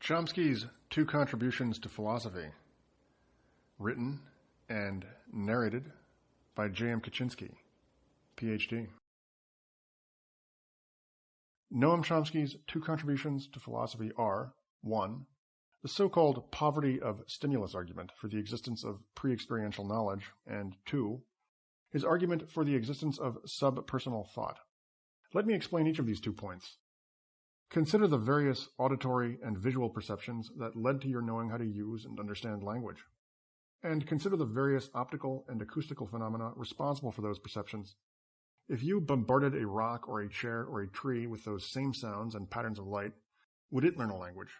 Chomsky's Two Contributions to Philosophy, written and narrated by J.M. Kuczynski, Ph.D. Noam Chomsky's two contributions to philosophy are: 1. The so-called poverty of stimulus argument for the existence of pre-experiential knowledge, and 2. His argument for the existence of sub-personal thought. Let me explain each of these 2 points. Consider the various auditory and visual perceptions that led to your knowing how to use and understand language. And consider the various optical and acoustical phenomena responsible for those perceptions. If you bombarded a rock or a chair or a tree with those same sounds and patterns of light, would it learn a language?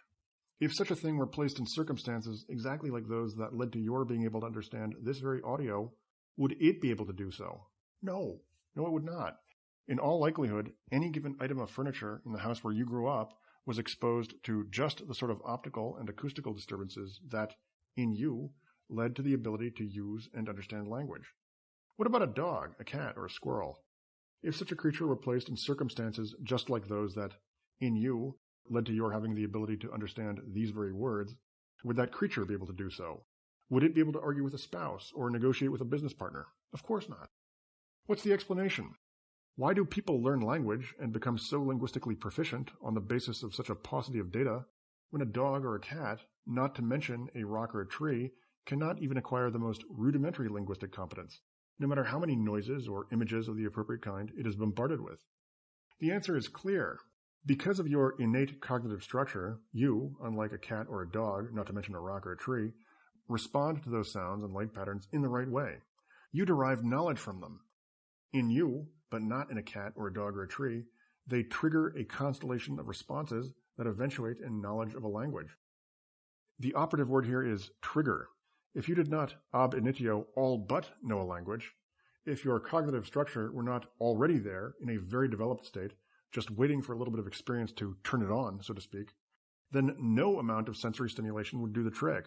If such a thing were placed in circumstances exactly like those that led to your being able to understand this very audio, would it be able to do so? No, it would not. In all likelihood, any given item of furniture in the house where you grew up was exposed to just the sort of optical and acoustical disturbances that, in you, led to the ability to use and understand language. What about a dog, a cat, or a squirrel? If such a creature were placed in circumstances just like those that, in you, led to your having the ability to understand these very words, would that creature be able to do so? Would it be able to argue with a spouse or negotiate with a business partner? Of course not. What's the explanation? Why do people learn language and become so linguistically proficient on the basis of such a paucity of data when a dog or a cat, not to mention a rock or a tree, cannot even acquire the most rudimentary linguistic competence, no matter how many noises or images of the appropriate kind it is bombarded with? The answer is clear. Because of your innate cognitive structure, you, unlike a cat or a dog, not to mention a rock or a tree, respond to those sounds and light patterns in the right way. You derive knowledge from them. In you, but not in a cat or a dog or a tree, they trigger a constellation of responses that eventuate in knowledge of a language. The operative word here is trigger. If you did not ab initio all but know a language, if your cognitive structure were not already there in a very developed state, just waiting for a little bit of experience to turn it on, so to speak, then no amount of sensory stimulation would do the trick.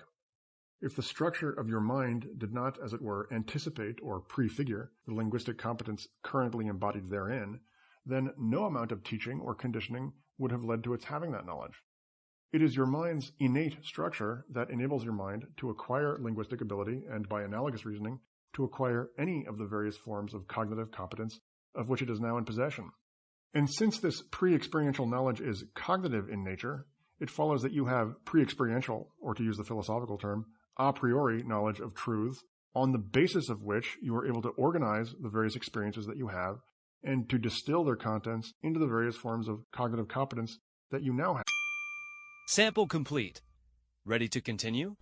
If the structure of your mind did not, as it were, anticipate or prefigure the linguistic competence currently embodied therein, then no amount of teaching or conditioning would have led to its having that knowledge. It is your mind's innate structure that enables your mind to acquire linguistic ability and, by analogous reasoning, to acquire any of the various forms of cognitive competence of which it is now in possession. And since this pre-experiential knowledge is cognitive in nature, it follows that you have pre-experiential, or to use the philosophical term, a priori knowledge of truths, on the basis of which you are able to organize the various experiences that you have and to distill their contents into the various forms of cognitive competence that you now have. Sample complete. Ready to continue?